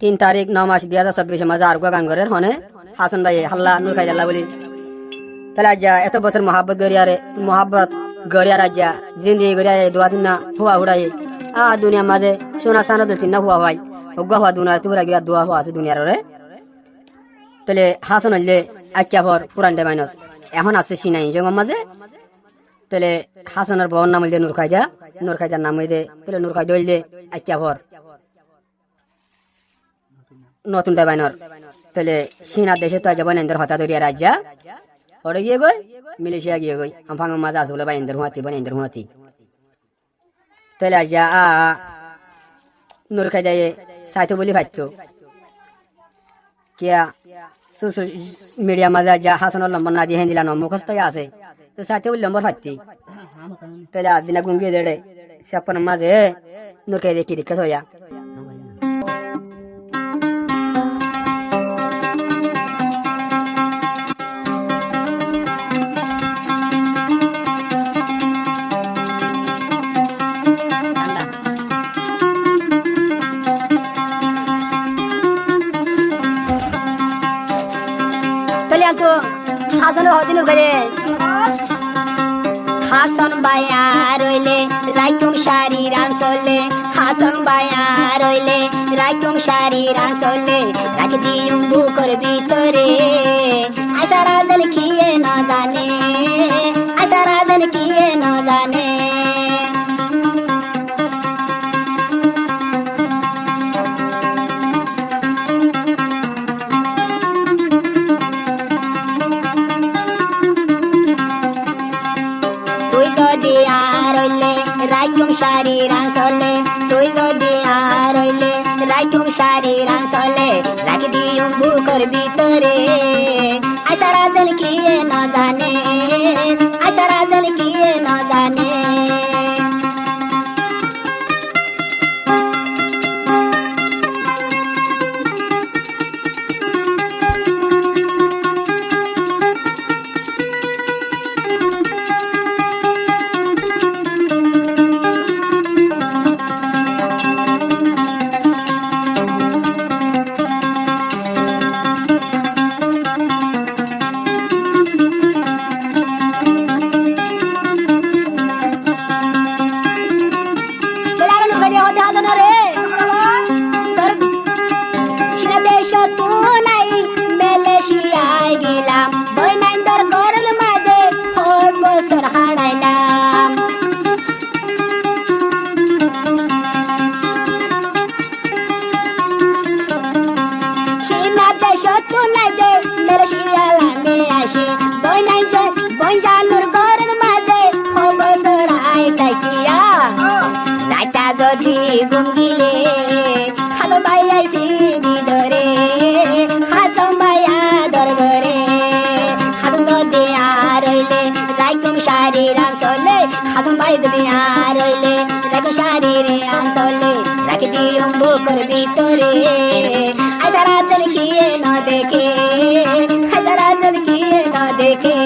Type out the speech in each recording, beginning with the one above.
3 তারিখ 9 মাস 2024 মাঝে আর গান ঘরের হনে হাসান ভাই হাল্লা নূর খাই জাল্লা বলি তাহলে আজ এত বছর মোহাব্বত গড়িয়ার আজ জিন্দি গড়িয়ারে দোয়া দিন না হুয়া হুড়াই দুনিয়া মাঝে সোনা সানা দিন না হুয়া ভাই হুয়া হুয়া দুনিয়া তুরা গিয়া দোয়া হুয়া আছে দুনিয়ার রে তাহলে হাসান হইলে আকিয়া ভর পুরান ডেমাইনত এখন আছে সিনাই জঙ্গম মাঝে তাহলে হাসানের বউর নাম হইলে নূর খাইজার নাম হইলে তাহলে নূর খাইদা হইলে আকিয়া ভর নতুন ডেবাইনর তাহলে সিনা দেশে তো যাবেন এন্দের হতা দরিয়া রাজ্যা ওরে গিয়ে গই মিলেশিয়া গিয়ে গই আমফাং মাঝে আসলে বা এন্দের হুঁয়াতি তাহলে আজ্জা নূর খাইদাই সাইতো বলি ভাইতো কিয়া মিডিয়া মাঝে আজ্জা হাসানোর নম্বর না দিয়ে দিলা মুখস্থ আছে তো সাইতো বলি নম্বর ভাইতি তাহলে আজ দিনা গুঙ্গিয়ে দেড়ে সপন মাঝে নূর খাইদে কি দেখে হইয়া হাসন বায়া রইলে রাইতুম শাড়ি রানসলে হাসন বায়া রইলে রাইতুম শাড়ি রানসলে রাখ দিউম বুকর ভিতরে আশারা দিল কিয়ে না জানে আশারা দিল কিয়ে না জানে রাইতুম শাড়ি রানসলে তুই যদি আর রইলে রাইতুম শাড়ি রানসলে রাখ দিউম বুকর ভিতরে আশারা দিল কিয়ে না জানে আশারা দিল কিয়ে না জানে ভিতরে আশারা দিল কিয়ে না দেখে আশারা দিল কিয়ে না দেখে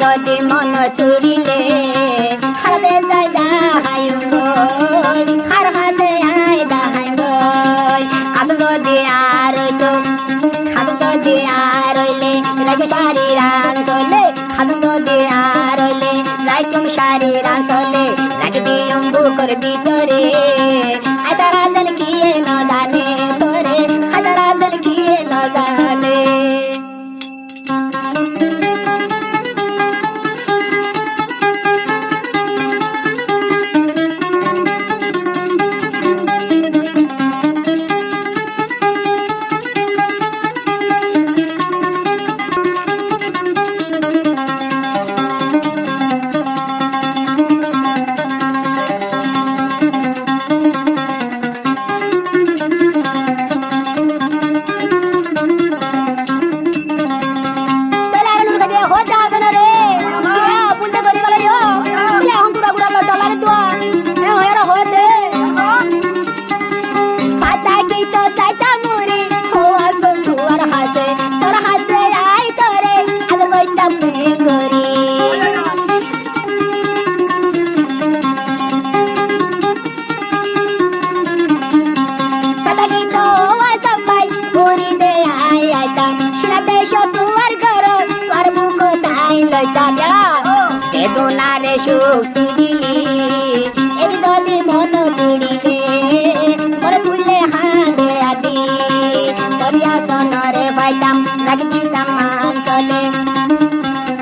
যদি মন তুড়িলে হাতে যাই দাহাই আর হাতে আই দাহাই হাত যদি আর তো হাত যদি আর রইলে রাইতুম শাড়ি রানসলে হাত যদি আর রইলে রাইতুম শাড়ি রানসলে রাখ দিউম বুকর ভিতরে আশারা দিল কিয়ে না জানে তোরে আশারা দিল কিয়ে না জানে দুয়ার ঘর তোর বুক তাই লইতা যা সে দোনারে শক্তি দিলি এই যদি মন তুড়িলে মনে তুললে হাঁদে আদি করিয়া সনরে পাইতাম রাখি দিতাম চলে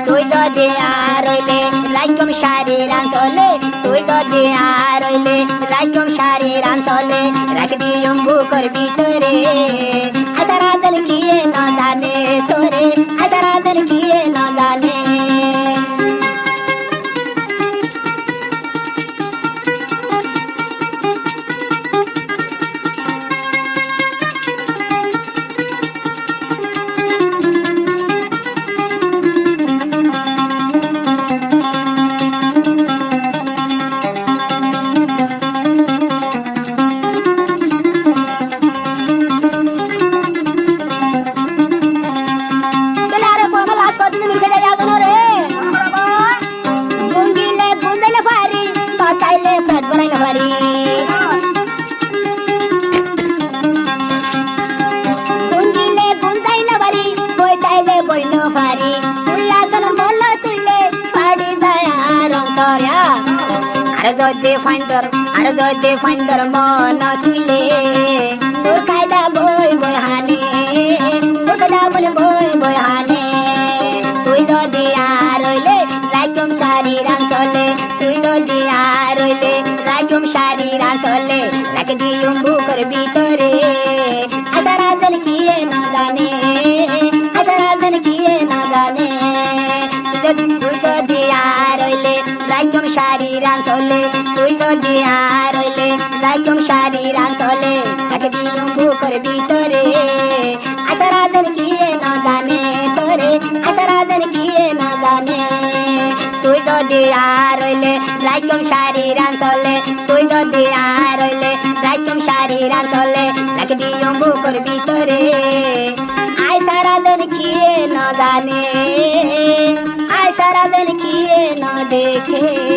তুই যদি আর রইলে রাইকম শারীর চলে তুই যদি আর রইলে রাইকম শারীর চলে রাখি দিয়ম বুকর ভিতরে আশারা দিল কিয়ে না জানে তোরে আশারা দিল কিয়ে না জানে আর যদি ফাইন্দর মন তুলে তোর কায়দা বই বই হানে তোর কায়দা বলে বই বই হানে তুই যদি আর রইলে রাইকম শারীর চলে তুই যদি আর রইলে রাইকম শারীর চলে রাখে দিয়ম বুকর ভিতরে আশারা দিল কিয়ে না জানে আশারা দিল কিয়ে না জানে তুই যদি আর রইলে রাইকম শারীর চলে তুই যদি আর রইলে রাইকম শারীর চলে রাখে দিয়ম বুকর ভিতরে আশারা দিল কিয়ে না জানে তোরে আশারা দিল কিয়ে না জানে তুই যদি আর রইলে রাইকম শারীর চলে তুই যদি আর রইলে রাইকম শারীর চলে রাখে দিয়ম বুকর ভিতরে আশারা দিল কিয়ে না জানে আশারা দিল কিয়ে না দেখে